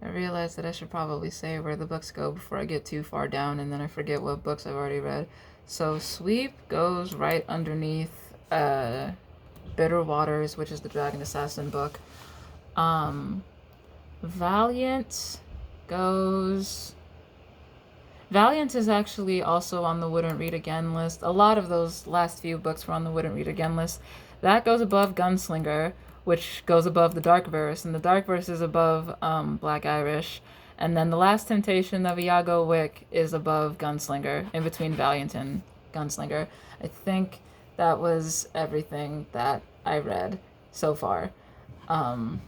I realize that I should probably say where the books go before I get too far down and then I forget what books I've already read. So Sweep goes right underneath Bitter Waters, which is the Dragon Assassin book. Um, Valiant goes. Valiant is actually also on the Wouldn't Read Again list. A lot of those last few books were on the Wouldn't Read Again list. That goes above Gunslinger, which goes above the Dark Verse, and the Dark Verse is above Black Irish. And then the Last Temptation of Iago Wick is above Gunslinger, in between Valiant and Gunslinger. I think that was everything that I read so far. Um,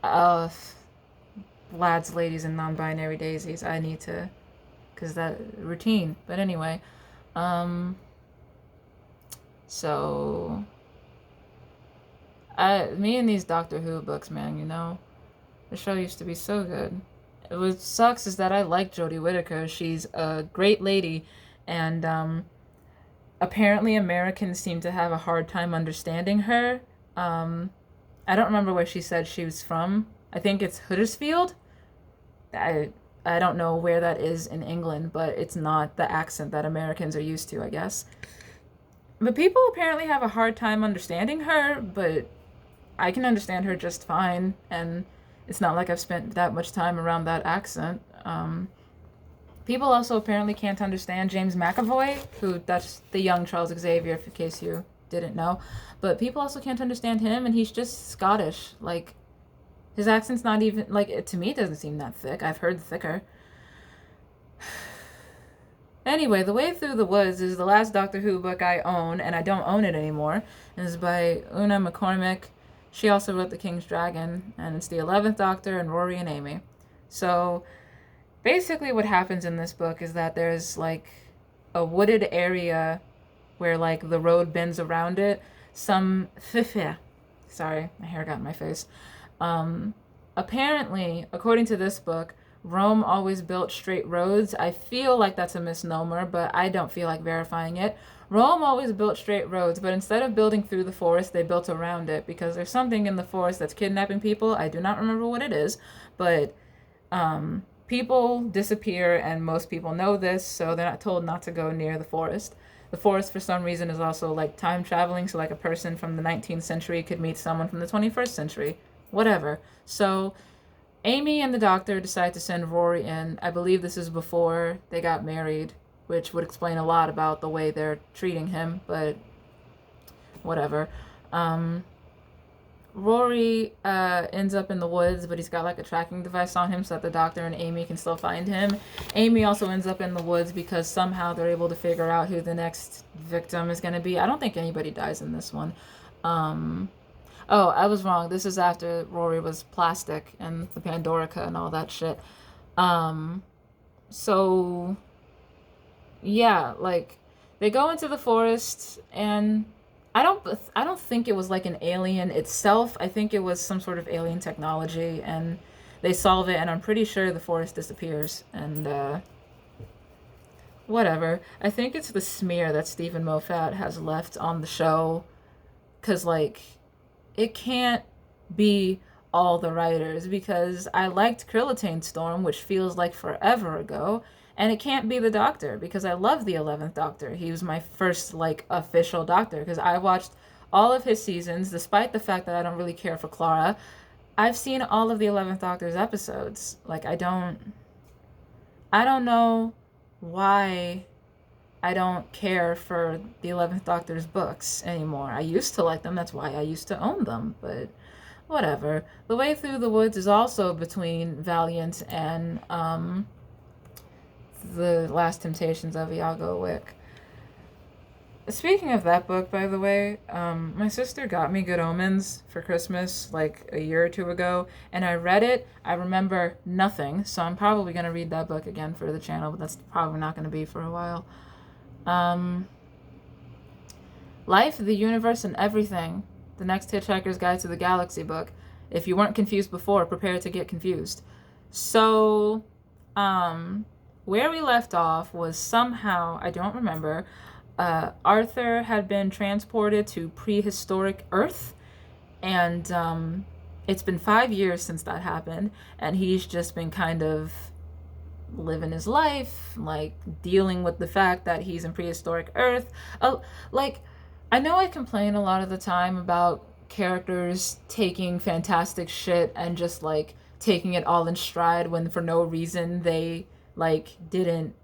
uh, Lads, ladies, and non-binary daisies. I need to, cause that routine. But anyway, um, so me and these Doctor Who books, man. The show used to be so good. What sucks is that I like Jodie Whittaker. She's a great lady, and apparently Americans seem to have a hard time understanding her. I don't remember where she said she was from. I think it's Huddersfield. I don't know where that is in England, but it's not the accent that Americans are used to, I guess. But people apparently have a hard time understanding her, but I can understand her just fine, and it's not like I've spent that much time around that accent. People also apparently can't understand James McAvoy, who that's the young Charles Xavier, in case you didn't know. But people also can't understand him, and he's just Scottish. Like, his accent's not even, like, to me, it doesn't seem that thick. I've heard thicker. Anyway, The Way Through the Woods is the last Doctor Who book I own, and I don't own it anymore. It is by Una McCormick. She also wrote The King's Dragon, and it's the 11th Doctor and Rory and Amy. So, basically what happens in this book is that there's, like, a wooded area where, like, the road bends around it. Sorry, my hair got in my face. Apparently, according to this book, Rome always built straight roads. I feel like that's a misnomer, but I don't feel like verifying it. Rome always built straight roads, but instead of building through the forest, they built around it because there's something in the forest that's kidnapping people. I do not remember what it is, but people disappear, and most people know this, so they're not told not to go near the forest. The forest, for some reason, is also like time traveling, so like a person from the 19th century could meet someone from the 21st century. Whatever. So Amy and the Doctor decide to send Rory in. I believe this is before they got married, which would explain a lot about the way they're treating him, but whatever. Rory ends up in the woods, but he's got like a tracking device on him so that the Doctor and Amy can still find him. Amy also ends up in the woods because somehow they're able to figure out who the next victim is going to be. I don't think anybody dies in this one. Oh, I was wrong. This is after Rory was plastic and the Pandorica and all that shit. So yeah, like they go into the forest, and I don't think it was like an alien itself. I think it was some sort of alien technology, and they solve it, and I'm pretty sure the forest disappears, and whatever. I think it's the smear that Stephen Moffat has left on the show, cuz like it can't be all the writers, because I liked Krillitane Storm, which feels like forever ago, and it can't be the Doctor because I love the 11th Doctor. He was my first like official Doctor because I watched all of his seasons, despite the fact that I don't really care for Clara. I've seen all of the 11th Doctor's episodes. Like I don't know why I don't care for the 11th Doctor's books anymore. I used to like them, that's why I used to own them, but whatever. The Way Through the Woods is also between Valiant and The Last Temptations of Iago Wick. Speaking of that book, by the way, my sister got me Good Omens for Christmas like a year or two ago, and I read it. I remember nothing, so I'm probably going to read that book again for the channel, but that's probably not going to be for a while. Life, the Universe, and Everything. The Next Hitchhiker's Guide to the Galaxy book. If you weren't confused before, prepare to get confused. So, where we left off was somehow, I don't remember, Arthur had been transported to prehistoric Earth, and It's been 5 years since that happened, and he's just been kind of living his life, like dealing with the fact that he's in prehistoric Earth. Like, I know I complain a lot of the time about characters taking fantastic shit and just like taking it all in stride when for no reason they like didn't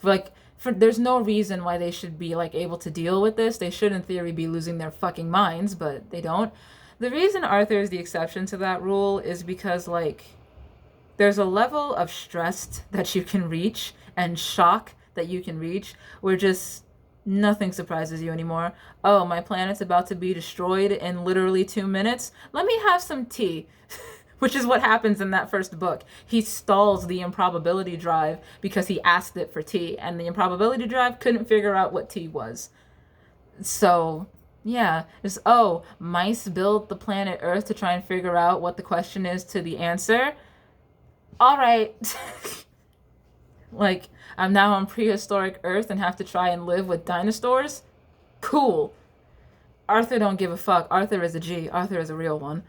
like for there's no reason why they should be like able to deal with this. They should in theory be losing their fucking minds, but they don't. The reason Arthur is the exception to that rule is because like there's a level of stress that you can reach and shock that you can reach where just nothing surprises you anymore. Oh, my planet's about to be destroyed in literally 2 minutes. Let me have some tea. Which is what happens in that first book. He stalls the improbability drive because he asked it for tea, and the improbability drive couldn't figure out what tea was. So, yeah, it's, oh, mice built the planet Earth to try and figure out what the question is to the answer. All right. Like, I'm now on prehistoric Earth and have to try and live with dinosaurs? Cool. Arthur don't give a fuck. Arthur is a G. Arthur is a real one.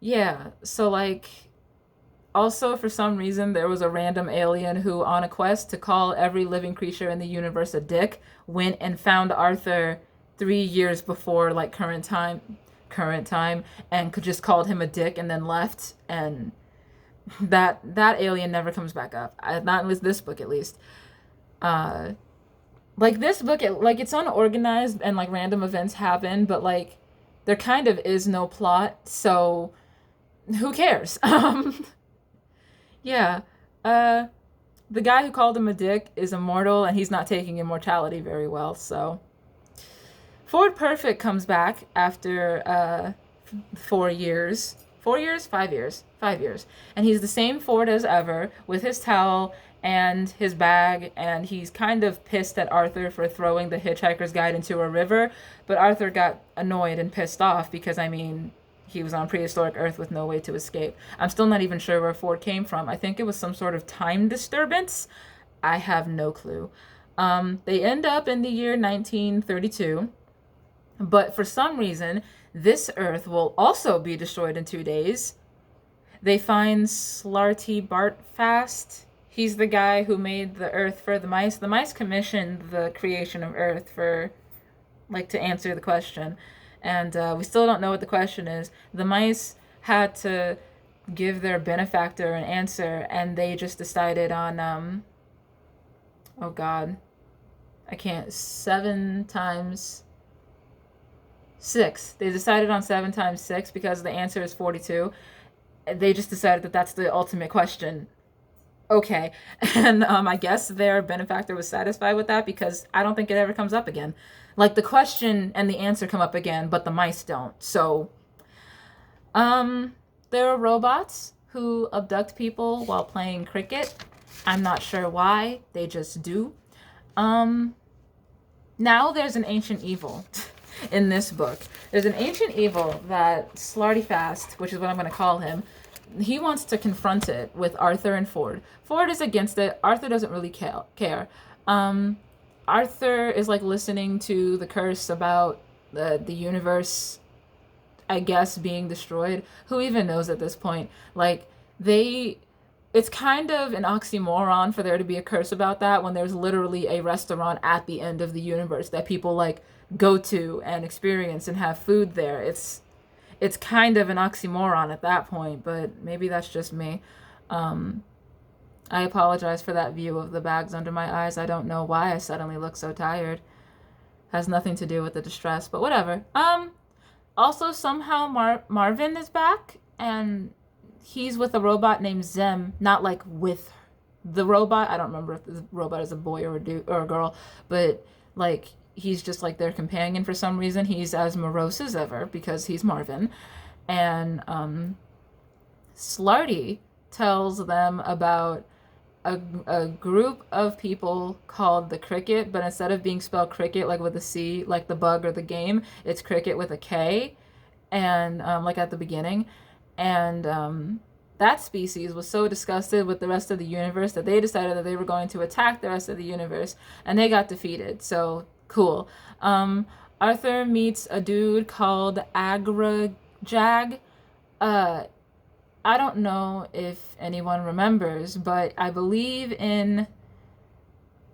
Yeah, so like, also for some reason there was a random alien who, on a quest to call every living creature in the universe a dick, went and found Arthur 3 years before like current time, and could just called him a dick and then left, and that alien never comes back up. Not in this book, at least. Like this book, it's unorganized and like random events happen, but like there kind of is no plot, so who cares? Yeah. The guy who called him a dick is immortal, and he's not taking immortality very well, so. Ford Perfect comes back after 4 years. 4 years? 5 years. 5 years. And he's the same Ford as ever, with his towel and his bag, and he's kind of pissed at Arthur for throwing the Hitchhiker's Guide into a river, but Arthur got annoyed and pissed off because, I mean, he was on prehistoric Earth with no way to escape. I'm still not even sure where Ford came from. I think it was some sort of time disturbance. I have no clue. They end up in the year 1932, but for some reason, this Earth will also be destroyed in 2 days. They find Slarty Bartfast. He's the guy who made the Earth for the mice. The mice commissioned the creation of Earth for, like, to answer the question. And we still don't know what the question is. The mice had to give their benefactor an answer, and they just decided on, oh God, I can't, 7 times 6. They decided on 7 times 6 because the answer is 42. They just decided that that's the ultimate question. Okay. And I guess their benefactor was satisfied with that because I don't think it ever comes up again. Like, the question and the answer come up again, but the mice don't. So, there are robots who abduct people while playing cricket. I'm not sure why. They just do. Now there's an ancient evil in this book. There's an ancient evil that Slartyfast, which is what I'm going to call him, he wants to confront it with Arthur and Ford. Ford is against it. Arthur doesn't really care. Arthur is like listening to the curse about the universe, I guess, being destroyed. Who even knows at this point? Like, it's kind of an oxymoron for there to be a curse about that when there's literally a restaurant at the end of the universe that people like go to and experience and have food there. It's kind of an oxymoron at that point, but maybe that's just me. I apologize for that view of the bags under my eyes. I don't know why I suddenly look so tired. Has nothing to do with the distress, but whatever. Also, somehow Marvin is back, and he's with a robot named Zem. Not like with the robot. I don't remember if the robot is a boy or a girl, but like he's just like their companion for some reason. He's as morose as ever because he's Marvin. And Slarty tells them about a group of people called the Cricket, but instead of being spelled cricket like with a C, like the bug or the game, it's cricket with a K, and like at the beginning. And that species was so disgusted with the rest of the universe that they decided that they were going to attack the rest of the universe, and they got defeated. So cool. Arthur meets a dude called Agrajag, uh, I don't know if anyone remembers, but I believe in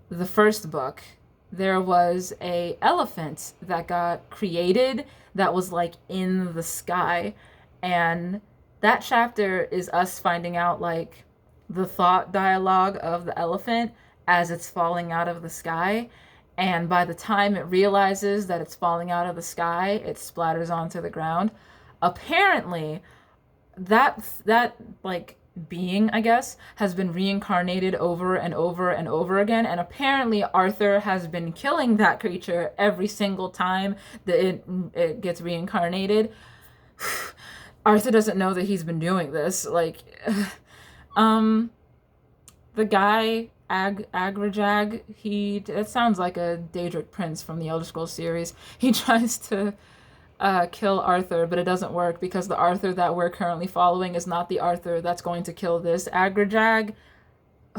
the first book, there was a elephant that got created that was like in the sky, and that chapter is us finding out like the thought dialogue of the elephant as it's falling out of the sky, and by the time it realizes that it's falling out of the sky, it splatters onto the ground. Apparently that like being, I guess, has been reincarnated over and over and over again, and apparently Arthur has been killing that creature every single time that it gets reincarnated. Arthur doesn't know that he's been doing this. Like, the guy Agrajag, it sounds like a Daedric prince from the Elder Scrolls series. He tries to kill Arthur, but it doesn't work because the Arthur that we're currently following is not the Arthur that's going to kill this Agrajag.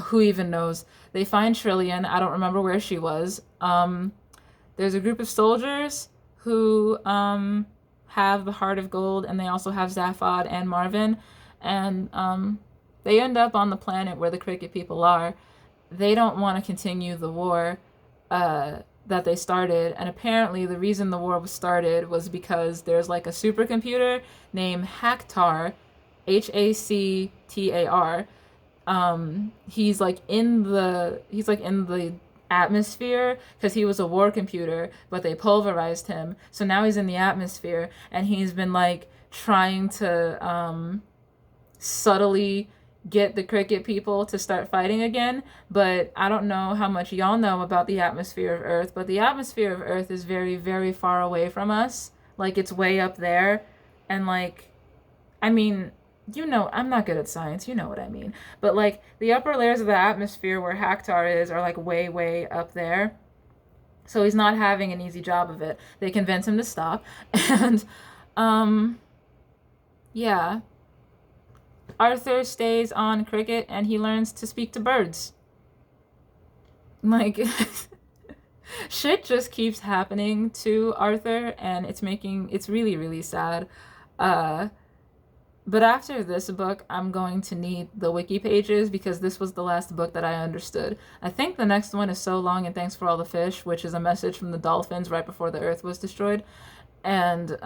Who even knows? They find Trillian. I don't remember where she was. There's a group of soldiers who have the Heart of Gold, and they also have Zaphod and Marvin, and they end up on the planet where the Cricket people are. They don't want to continue the war that they started, and apparently the reason the war was started was because there's like a supercomputer named Hactar, Hactar. He's like in the atmosphere because he was a war computer, but they pulverized him, so now he's in the atmosphere, and he's been like trying to subtly get the Cricket people to start fighting again. But I don't know how much y'all know about the atmosphere of Earth, but the atmosphere of Earth is very, very far away from us. Like, it's way up there, and like, I mean, you know, I'm not good at science, you know what I mean, but like the upper layers of the atmosphere where Hactar is are like way, way up there, so he's not having an easy job of it. They convince him to stop, and yeah, Arthur stays on Cricket and he learns to speak to birds. Like, shit just keeps happening to Arthur, and it's really, really sad. But after this book, I'm going to need the wiki pages because this was the last book that I understood. I think the next one is So Long and Thanks for All the Fish, which is a message from the dolphins right before the Earth was destroyed. And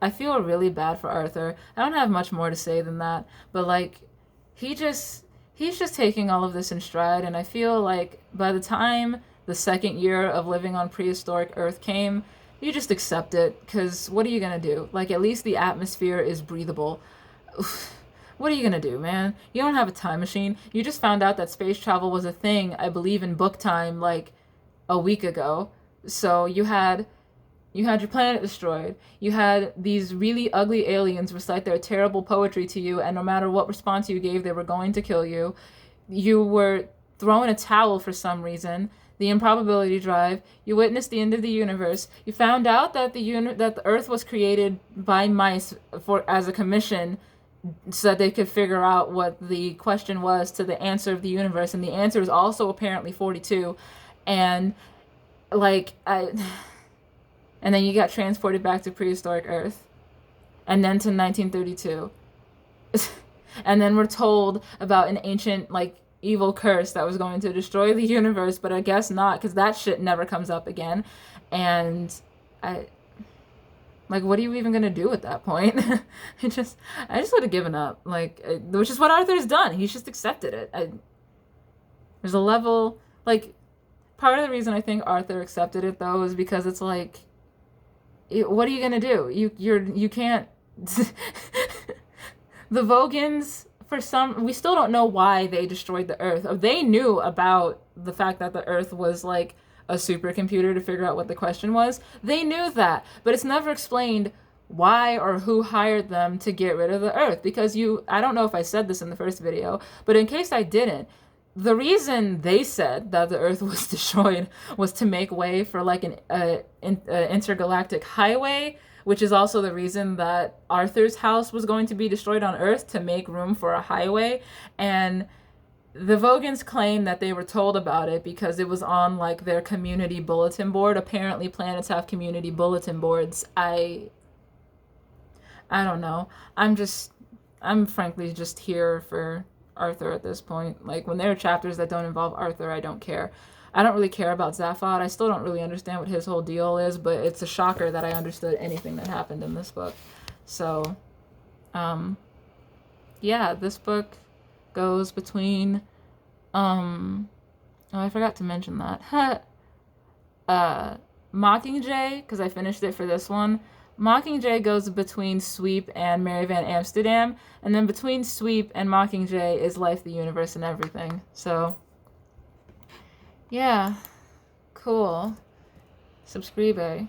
I feel really bad for Arthur. I don't have much more to say than that, but like, he's just taking all of this in stride, and I feel like by the time the second year of living on prehistoric Earth came, you just accept it, because what are you gonna do? Like, at least the atmosphere is breathable. What are you gonna do, man? You don't have a time machine. You just found out that space travel was a thing, I believe, in book time, like, a week ago. So you had your planet destroyed. You had these really ugly aliens recite their terrible poetry to you, and no matter what response you gave, they were going to kill you. You were thrown a towel for some reason. The improbability drive. You witnessed the end of the universe. You found out that the Earth was created by mice as a commission, so that they could figure out what the question was to the answer of the universe, and the answer is also apparently 42. And like, and then you got transported back to prehistoric Earth, and then to 1932. And then we're told about an ancient, like, evil curse that was going to destroy the universe, but I guess not, because that shit never comes up again. And like, what are you even gonna do at that point? I just would have given up, like, which is what Arthur's done. He's just accepted it. There's a level, like, part of the reason I think Arthur accepted it, though, is because it's like, what are you gonna do? You can't. The Vogons, we still don't know why they destroyed the Earth. They knew about the fact that the Earth was like a supercomputer to figure out what the question was. They knew that, but it's never explained why or who hired them to get rid of the Earth. Because I don't know if I said this in the first video, but in case I didn't, the reason they said that the Earth was destroyed was to make way for like an intergalactic highway, which is also the reason that Arthur's house was going to be destroyed on Earth, to make room for a highway. And the Vogons claim that they were told about it because it was on like their community bulletin board. Apparently planets have community bulletin boards. I don't know. I'm frankly just here for Arthur at this point. Like, when there are chapters that don't involve Arthur, I don't care. I don't really care about Zaphod. I still don't really understand what his whole deal is, but it's a shocker that I understood anything that happened in this book. So, yeah, this book goes between, oh, I forgot to mention that. Mockingjay, because I finished it for this one. Mockingjay goes between Sweep and Mary Van Amsterdam, and then between Sweep and Mockingjay is Life, the Universe, and Everything. So, yeah, cool. Subscribe.